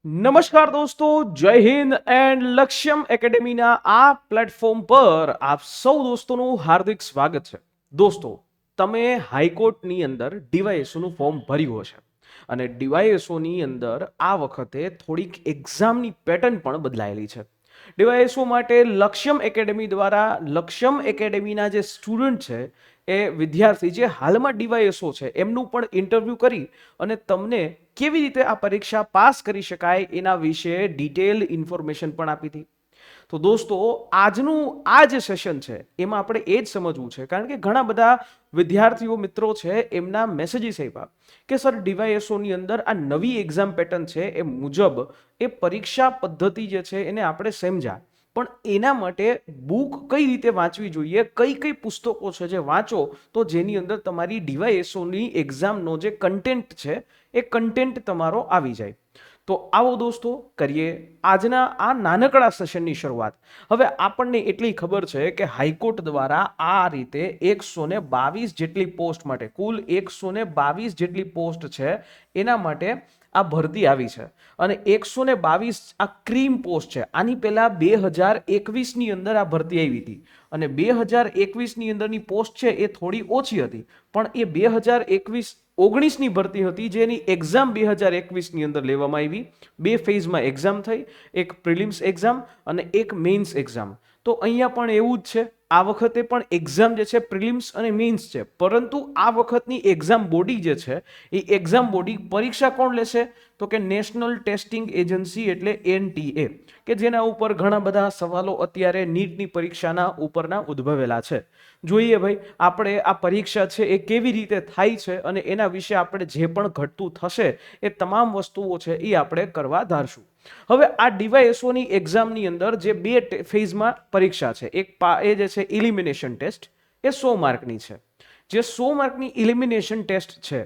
નમસ્કાર દોસ્તો, જય હિન્દ એન્ડ લક્ષ્યમ એકેડેમીના આ પ્લેટફોર્મ પર આપ સૌ દોસ્તોનું હાર્દિક સ્વાગત છે. દોસ્તો, તમે હાઈકોર્ટની અંદર ડીવાયએસઓનું ફોર્મ ભર્યું હશે અને ડીવાયએસઓની અંદર આ વખતે થોડીક એક્ઝામની પેટર્ન પણ બદલાયેલી છે. ડીવાયએસઓ માટે લક્ષ્યમ એકેડેમી દ્વારા લક્ષ્યમ એકેડેમીના જે સ્ટુડન્ટ છે એ વિદ્યાર્થી જે હાલમાં ડીવાયએસઓ છે એમનું પણ ઇન્ટરવ્યૂ કરી અને તમને કેવી રીતે આ પરીક્ષા પાસ કરી શકાય એના વિશે ડિટેલ ઇન્ફોર્મેશન પણ આપી હતી. તો દોસ્તો, આજનું આ જે સેશન છે એમાં આપણે એ જ સમજવું છે, કારણ કે ઘણા બધા વિદ્યાર્થીઓ મિત્રો છે એમના મેસેજીસ આવ્યા કે સર ડીવાયએસઓની અંદર આ નવી એક્ઝામ પેટર્ન છે એ મુજબ એ પરીક્ષા પદ્ધતિ જે છે એને આપણે સમજ્યા, પણ એના માટે બુક કઈ રીતે વાંચવી જોઈએ, કઈ કઈ પુસ્તકો છે જે વાંચો તો જેની અંદર તમારી ડીવાયએસઓની એક્ઝામનો જે કન્ટેન્ટ છે એ કન્ટેન્ટ તમારો આવી જાય. તો આવો દોસ્તો કરીએ આજના આ નાનકડા સેશનની શરૂઆત. હવે આપણને એટલી ખબર છે કે હાઈકોર્ટ દ્વારા આ રીતે 122 જેટલી પોસ્ટ માટે, કુલ 122 જેટલી પોસ્ટ છે એના માટે આ ભરતી આવી છે અને 122 આ ક્રીમ પોસ્ટ છે. આની પહેલા 2021ની અંદર આ ભરતી આવી હતી અને 2021ની અંદરની પોસ્ટ છે એ થોડી ઓછી હતી, પણ એ 2019ની ભરતી હતી જેની એક્ઝામ 2021ની અંદર લેવામાં આવી. બે ફેઝમાં એક્ઝામ થઈ, એક પ્રિલિમ્સ એક્ઝામ અને એક મેઇન્સ એક્ઝામ. તો અહીંયા પણ એવું જ છે, આ વખતે પણ એક્ઝામ જે છે પ્રિલિમ્સ અને મેઇન્સ છે, પરંતુ આ વખતની એક્ઝામ બોડી જે છે એ એક્ઝામ બોડી પરીક્ષા કોણ લેશે તો કે નેશનલ ટેસ્ટિંગ એજન્સી એટલે NTA, કે જેના ઉપર ઘણા બધા સવાલો અત્યારે નીટની પરીક્ષાના ઉપરના ઉદ્ભવેલા છે. જોઈએ ભાઈ આપણે આ પરીક્ષા છે એ કેવી રીતે થાય છે અને એના વિશે આપણે જે પણ ઘટતું થશે એ તમામ વસ્તુઓ છે એ આપણે કરવા ધારશું. હવે આ ડીવાયએસઓની એક્ઝામની અંદર જે બે ફેઝમાં પરીક્ષા છે, એક એ જે છે ઇલિમિનેશન ટેસ્ટ, એ 100 માર્કની છે. જે 100 માર્કની ઇલિમિનેશન ટેસ્ટ છે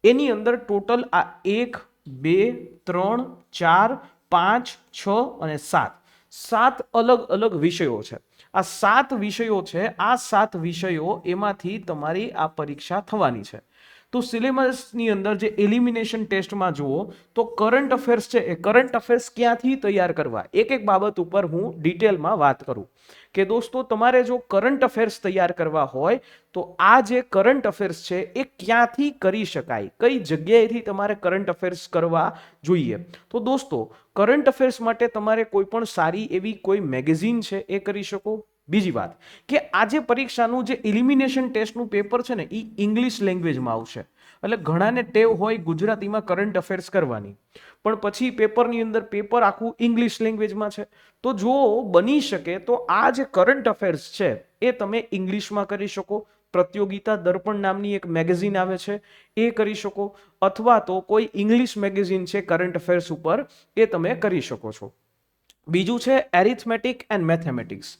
એની અંદર ટોટલ આ 1 2 3 4 5 6 અને 7 અલગ અલગ વિષયો છે. આ 7 વિષયો છે, આ 7 વિષયો એમાંથી તમારી આ પરીક્ષા થવાની છે. તો સિલેબસની અંદર જે એલિમિનેશન ટેસ્ટમાં જુઓ તો કરંટ અફેર્સ છે એ કરંટ અફેર્સ ક્યાંથી તૈયાર કરવા, એક એક બાબત ઉપર હું ડિટેલમાં વાત કરું કે દોસ્તો તમારે જો કરંટ અફેર્સ તૈયાર કરવા હોય તો આ જે કરંટ અફેર્સ છે એ ક્યાંથી કરી શકાય, કઈ જગ્યાએથી તમારે કરંટ અફેર્સ કરવા જોઈએ. તો દોસ્તો કરંટ અફેર્સ માટે તમારે કોઈ પણ સારી એવી કોઈ મેગેઝિન છે એ કરી શકો. બીજી વાત કે આજે પરીક્ષાનું જે ઇલિમિનેશન ટેસ્ટનું પેપર છે ને એ ઇંગ્લિશ લેંગ્વેજમાં આવશે, એટલે ઘણાને ટેવ હોય ગુજરાતીમાં કરંટ અફેર્સ કરવાની, પણ પછી પેપરની અંદર પેપર આખું ઇંગ્લિશ લેંગ્વેજમાં છે. તો જો બની શકે તો આ જે કરંટ અફેર્સ છે એ તમે ઇંગ્લિશમાં કરી શકો. પ્રતિયોગિતા દર્પણ નામની એક મેગેઝિન આવે છે એ કરી શકો, અથવા તો કોઈ ઇંગ્લિશ મેગેઝિન છે કરંટ અફેર્સ ઉપર એ તમે કરી શકો છો. બીજું છે એરિથમેટિક એન્ડ મેથેમેટિક્સ.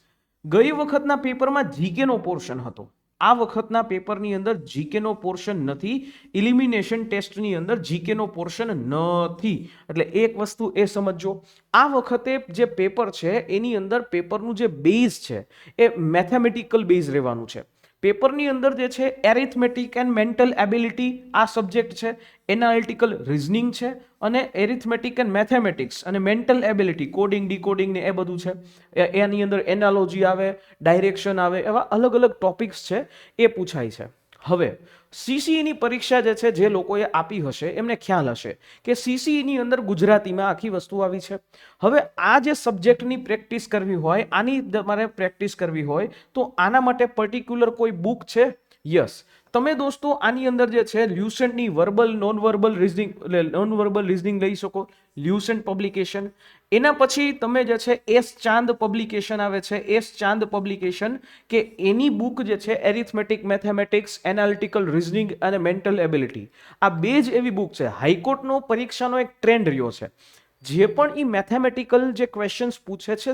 ગઈ વખતના પેપરમાં જીકેનો પોર્શન હતો, આ વખતના પેપરની અંદર જીકેનો પોર્શન નથી, ઇલિમિનેશન ટેસ્ટની અંદર જીકેનો પોર્શન નથી. એટલે એક વસ્તુ એ સમજો, આ વખતે જે પેપર છે એની અંદર પેપરનું જે બેઝ છે એ મેથેમેટિકલ બેઝ રહેવાનું છે. પેપરની અંદર જે છે એરિથમેટિક એન્ડ મેન્ટલ એબિલિટી આ સબ્જેક્ટ છે, એનાલિટિકલ રિઝનિંગ છે અને એરિથમેટિક એન્ડ મેથેમેટિક્સ અને મેન્ટલ એબિલિટી કોડિંગ ડીકોડિંગ ને એ બધું છે. એની અંદર એનાલોજી આવે, ડાયરેક્શન આવે, એવા અલગ અલગ ટોપિક્સ છે એ પૂછાય છે. હવે સીસીઈની પરીક્ષા જે છે જે લોકોએ આપી હશે એમને ખ્યાલ હશે કે સીસીઈની અંદર ગુજરાતીમાં આખી વસ્તુ આવી છે. હવે આ જે સબ્જેક્ટની પ્રેક્ટિસ કરવી હોય, આની તમારે પ્રેક્ટિસ કરવી હોય તો આના માટે પર્ટિક્યુલર કોઈ બુક છે? યસ, તમે દોસ્તો આની અંદર જે છે લ્યુસન્ટની વર્બલ નોન વર્બલ રિઝનિંગ લઈ શકો, લ્યુસન્ટ પબ્લિકેશન. એના પછી તમે જે છે એસ ચાંદ પબ્લિકેશન આવે છે, એસ ચાંદ પબ્લિકેશન, કે એની બુક જે છે એરિથમેટિક, મેથેમેટિક્સ, એનાલિટિકલ રિઝનિંગ અને મેન્ટલ એબિલિટી. આ બે જ એવી બુક છે. હાઈકોર્ટનો પરીક્ષાનો એક ટ્રેન્ડ રહ્યો છે, જે પણ ઈ મેથેમેટિકલ જે ક્વેશ્ચન્સ પૂછે છે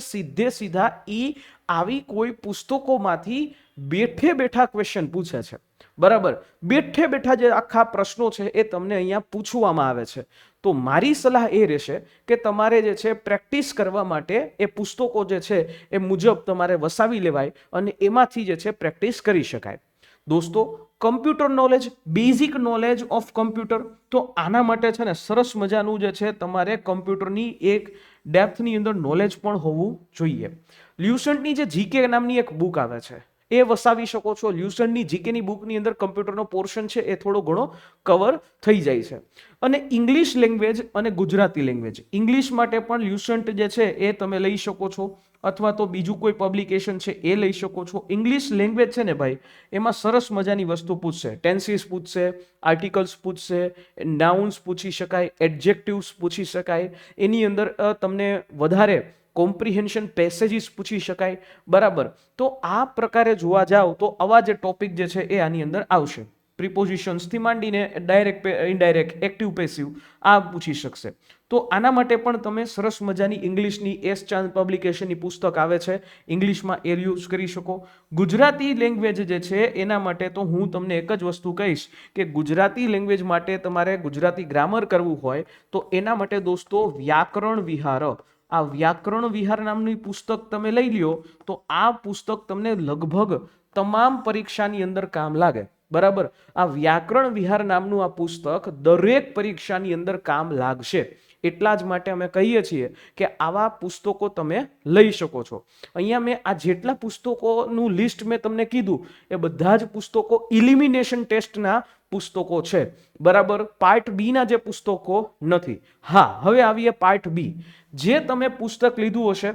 સીધા ઈ આવી કોઈ પુસ્તકોમાંથી બેઠે બેઠા ક્વેશ્ચન પૂછે છે. બરાબર, બેઠે બેઠા જે આખા પ્રશ્નો છે એ તમને અહીંયા પૂછવામાં આવે છે. તો મારી સલાહ એ રહેશે કે તમારે જે છે પ્રેક્ટિસ કરવા માટે એ પુસ્તકો જે છે એ મુજબ તમારે વસાવી લેવાય અને એમાંથી જે છે પ્રેક્ટિસ કરી શકાય. દોસ્તો computer knowledge, basic knowledge of computer, તો આના માટે છે ને સરસ મજાનું જે છે તમારે કમ્પ્યુટરની એક ડેપ્થની અંદર નોલેજ પણ હોવું જોઈએ. લ્યુસન્ટની જે જીકે નામની એક બુક આવે છે એ વસાવી શકો છો. લ્યુસન્ટની જીકેની બુકની અંદર કમ્પ્યુટરનો પોર્શન છે એ થોડો ઘણો કવર થઈ જાય છે. અને ઇંગ્લિશ લેંગ્વેજ અને ગુજરાતી લેંગ્વેજ, ઇંગ્લિશ માટે પણ લ્યુસન્ટ જે છે એ તમે લઈ શકો છો, અથવા તો બીજું કોઈ પબ્લિકેશન છે એ લઈ શકો છો. ઇંગ્લિશ લેંગ્વેજ છે ને ભાઈ, એમાં સરસ મજાની વસ્તુ પૂછશે. ટેન્સીસ પૂછશે, આર્ટિકલ્સ પૂછશે, નાઉન્સ પૂછી શકાય, એડજેક્ટિવ્સ પૂછી શકાય, એની અંદર તમને વધારે કોમ્પ્રિહેન્શન પેસેજીસ પૂછી શકાય. બરાબર, તો આ પ્રકારે જોવા જાવ તો આવા જે ટોપિક જે છે એ આની અંદર આવશે. પ્રિપોઝિશન્સથી માંડીને ડાયરેક્ટ, ઇનડાયરેક્ટ, એક્ટિવ, પેસિવ આ પૂછી શકશે. તો આના માટે પણ તમે સરસ મજાની ઇંગ્લિશની એસ ચાંદ પબ્લિકેશનની પુસ્તક આવે છે, ઇંગ્લિશમાં એ યુઝ કરી શકો. ગુજરાતી લેંગ્વેજ જે છે એના માટે તો હું તમને એક જ વસ્તુ કહીશ કે ગુજરાતી લેંગ્વેજ માટે તમારે ગુજરાતી ગ્રામર કરવું હોય તો એના માટે દોસ્તો વ્યાકરણ વિહાર, આ વ્યાકરણ વિહાર નામની પુસ્તક તમે લઈ લ્યો તો આ પુસ્તક તમને લગભગ તમામ પરીક્ષાની અંદર કામ લાગે. બરાબર, આ વ્યાકરણ વિહાર નામનું આ પુસ્તક દરેક પરીક્ષાની અંદર કામ લાગશે. એટલા જ માટે અમે કહીએ છીએ કે આવા પુસ્તકો તમે લઈ શકો છો. અહીંયા મેં આ જેટલા પુસ્તકોનું લિસ્ટ મેં તમને કીધું એ બધા જ પુસ્તકો ઇલિમિનેશન ટેસ્ટના પુસ્તકો છે. બરાબર, પાર્ટ બી ના જે પુસ્તકો નથી. હા, હવે આવીએ પાર્ટ બી. જે તમે પુસ્તક લીધું હશે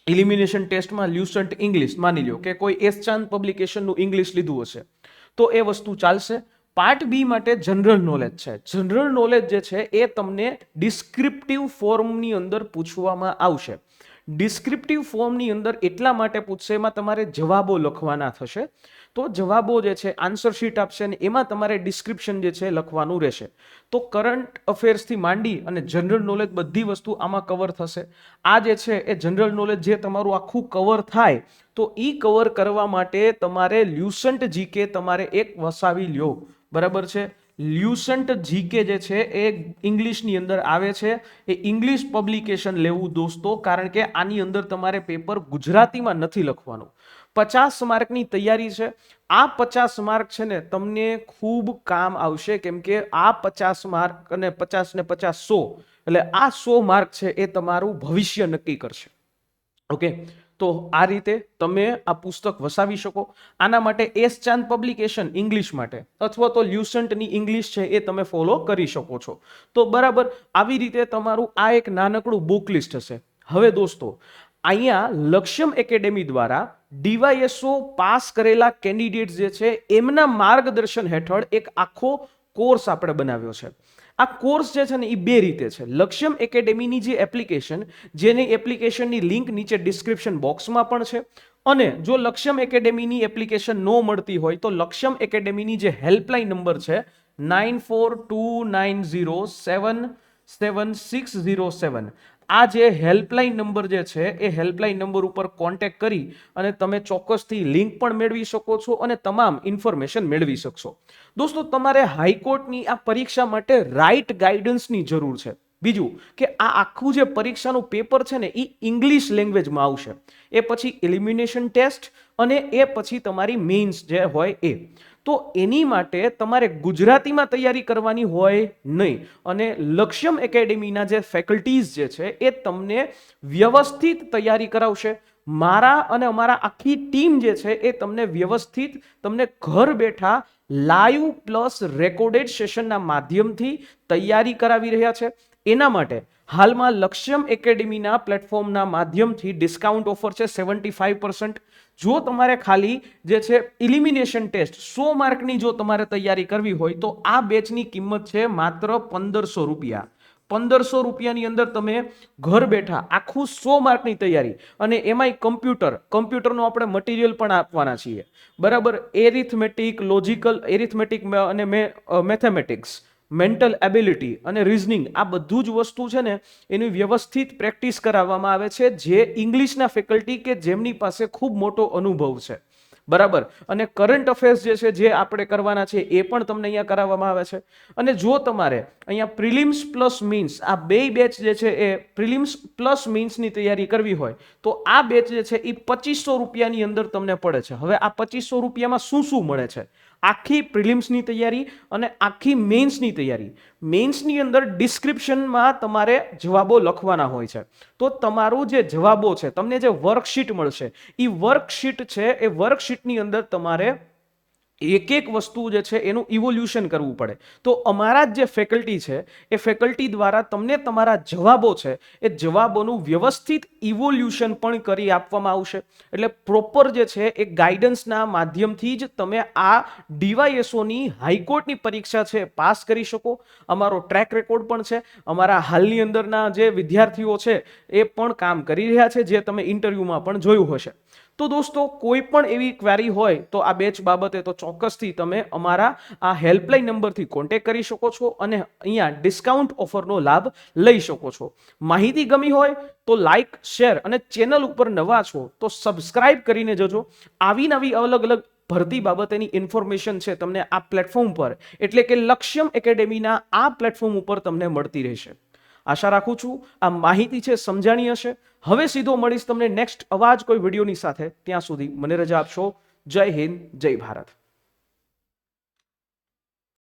ઇલિમિનેશન ટેસ્ટમાં, લ્યુસન્ટ ઇંગ્લિશ માની લો કે કોઈ એસ ચાંદ પબ્લિકેશનનું ઇંગ્લિશ લીધું હશે તો એ વસ્તુ ચાલશે. પાર્ટ બી માટે જનરલ નોલેજ છે. જનરલ નોલેજ જે છે એ તમને ડિસ્ક્રિપ્ટિવ ફોર્મની અંદર પૂછવામાં આવશે. ડિસ્ક્રિપ્ટિવ ફોર્મની અંદર એટલા માટે પૂછશે, એમાં તમારે જવાબો લખવાના થશે. તો જવાબો જે છે આન્સર શીટ આપશે ને એમાં તમારે ડિસ્ક્રિપ્શન જે છે લખવાનું રહેશે. તો કરંટ અફેર્સથી માંડી અને જનરલ નોલેજ બધી વસ્તુ આમાં કવર થશે. આ જે છે એ જનરલ નોલેજ જે તમારું આખું કવર થાય તો એ કવર કરવા માટે તમારે લ્યુસન્ટ જીકે તમારે એક વસાવી લ્યો. બરાબર છે, લ્યુસન્ટ જીકે જે છે એ ઇંગ્લિશની અંદર આવે છે. એ ઇંગ્લિશ પબ્લિકેશન લેવું દોસ્તો, કારણ કે આની અંદર તમારે પેપર ગુજરાતીમાં નથી લખવાનું. 50 માર્કની તૈયારી છે. આ 50 માર્ક છે ને તમને ખૂબ કામ આવશે, કેમ કે આ 50 માર્ક અને 50 ને 50 100, એટલે આ 100 માર્ક છે એ તમારું ભવિષ્ય નક્કી કરશે. ઓકે, તો આ રીતે તમે આ પુસ્તક વસાવી શકો. આના માટે એસ ચાંદ પબ્લિકેશન ઇંગ્લિશ માટે અથવા તો લ્યુસન્ટની ઇંગ્લિશ છે એ તમે ફોલો કરી શકો છો. તો બરાબર, આવી રીતે તમારું આ એક નાનકડું બુક લિસ્ટ હશે. હવે દોસ્તો અહીંયા લક્ષ્યમ એકેડેમી દ્વારા ડીવાયએસઓ પાસ કરેલા કેન્ડિડેટ જે છે એમના માર્ગદર્શન હેઠળ એક આખો કોર્સ આપણે બનાવ્યો છે. આ કોર્સ જે છે ને એ બે રીતે છે. લક્ષ્યમ એકેડેમીની જે એપ્લિકેશન, જેની એપ્લિકેશનની લિંક નીચે ડિસ્ક્રિપ્શન બોક્સમાં પણ છે. અને જો લક્ષ્યમ એકેડેમીની એપ્લિકેશન ન મળતી હોય તો લક્ષ્યમ એકેડેમીની જે હેલ્પલાઇન નંબર છે 9429077607, આ જે હેલ્પલાઇન નંબર જે છે એ હેલ્પલાઇન નંબર ઉપર કોન્ટેક્ટ કરી અને તમે ચોક્કસથી લિંક પણ મેળવી શકો છો અને તમામ ઇન્ફોર્મેશન મેળવી શકશો. દોસ્તો તમારે હાઈકોર્ટની આ પરીક્ષા માટે રાઇટ ગાઈડન્સની જરૂર છે. બીજું કે આ આખું જે પરીક્ષાનું પેપર છે ને એ ઇંગ્લિશ લેંગ્વેજમાં આવશે. એ પછી એલિમિનેશન ટેસ્ટ અને એ પછી તમારી મેઇન્સ જે હોય એ. તો એની માટે તમારે ગુજરાતીમાં તૈયારી કરવાની હોય નહીં. અને લક્ષ્યમ એકેડેમીના જે ફેકલ્ટીઝ જે છે એ તમને વ્યવસ્થિત તૈયારી કરાવશે. મારા અને અમારા આખી ટીમ જે છે એ તમને વ્યવસ્થિત, તમને ઘર બેઠા લાઈવ પ્લસ રેકોર્ડેડ સેશનના માધ્યમથી તૈયારી કરાવી રહ્યા છે. એના માટે હાલમાં લક્ષ્યમ એકેડેમીના પ્લેટફોર્મના માધ્યમથી ડિસ્કાઉન્ટ ઓફર છે 75%. જો તમારે ખાલી જે છે ઇલિમિનેશન ટેસ્ટ 100 માર્કની જો તમારે તૈયારી કરવી હોય તો આ બેચની કિંમત છે માત્ર 1500 રૂપિયા. 1500 રૂપિયાની અંદર તમે ઘર બેઠા આખું 100 માર્કની તૈયારી, અને એમાંય કમ્પ્યુટરનું આપણે મટીરિયલ પણ આપવાના છીએ. બરાબર, એરિથમેટિક, લોજિકલ એરિથમેટિક અને મેથેમેટિક્સ, મેન્ટલ એબિલિટી અને રીઝનિંગ, આ બધું જ વસ્તુ છે ને એની વ્યવસ્થિત પ્રેક્ટિસ કરાવવામાં આવે છે, જે ઇંગ્લિશના ફેકલ્ટી કે જેમની પાસે ખૂબ મોટો અનુભવ છે. બરાબર, અને કરંટ અફેર્સ જે છે જે આપણે કરવાના છે એ પણ તમને અહીંયા કરાવવામાં આવે છે. અને જો તમારે અહીંયા પ્રિલિમ્સ પ્લસ મીન્સ આ બે બેચ જે છે એ પ્રિલિમ્સ પ્લસ મીન્સની તૈયારી કરવી હોય તો આ બેચ જે છે એ 2500 રૂપિયાની અંદર તમને પડે છે. હવે આ 2500 રૂપિયામાં શું શું મળે છે? આખી પ્રિલિમ્સની તૈયારી અને આખી મેન્સની તૈયારી. મેન્સની અંદર ડિસ્ક્રિપ્શનમાં તમારે જવાબો લખવાના હોય છે. તો તમારું જે જવાબો છે, તમને જે વર્કશીટ મળશે, એ વર્કશીટ છે એ વર્કશીટની અંદર તમારે એક એક વસ્તુ જે છે એનું ઇવોલ્યુશન કરવું પડે. તો અમારા જે ફેકલ્ટી છે એ ફેકલ્ટી દ્વારા તમને તમારા જવાબો છે એ જવાબોનું વ્યવસ્થિત ઇવોલ્યુશન પણ કરી આપવામાં આવશે. એટલે પ્રોપર જે છે એ ગાઈડન્સના માધ્યમથી જ તમે આ ડીવાયએસઓની હાઈકોર્ટની પરીક્ષા છે પાસ કરી શકો. અમારો ટ્રેક રેકોર્ડ પણ છે. અમારા હાલની અંદરના જે વિદ્યાર્થીઓ છે એ પણ કામ કરી રહ્યા છે, જે તમે ઇન્ટરવ્યુમાં પણ જોયું હશે. તો દોસ્તો, કોઈ પણ એવી ક્વેરી હોય તો આ બેચ બાબતે તો ચોક્કસથી તમે અમારા આ હેલ્પલાઇન નંબરથી કોન્ટેક્ટ કરી શકો છો અને અહીંયા ડિસ્કાઉન્ટ ઓફરનો લાભ લઈ શકો છો. માહિતી ગમી હોય તો લાઈક, શેર અને ચેનલ ઉપર નવા છો તો સબસ્ક્રાઇબ કરીને જજો. આવી નવી અલગ અલગ ભરતી બાબતેની ઇન્ફોર્મેશન છે તમને આ પ્લેટફોર્મ પર, એટલે કે લક્ષ્યમ એકેડેમીના આ પ્લેટફોર્મ ઉપર તમને મળતી રહેશે. આશા રાખું છું આ માહિતી છે સમજાણી હશે. હવે સીધો મળીશ તમને નેક્સ્ટ અવાજ કોઈ વિડીયોની સાથે. ત્યાં સુધી મને રજા આપશો. જય હિન્દ, જય ભારત.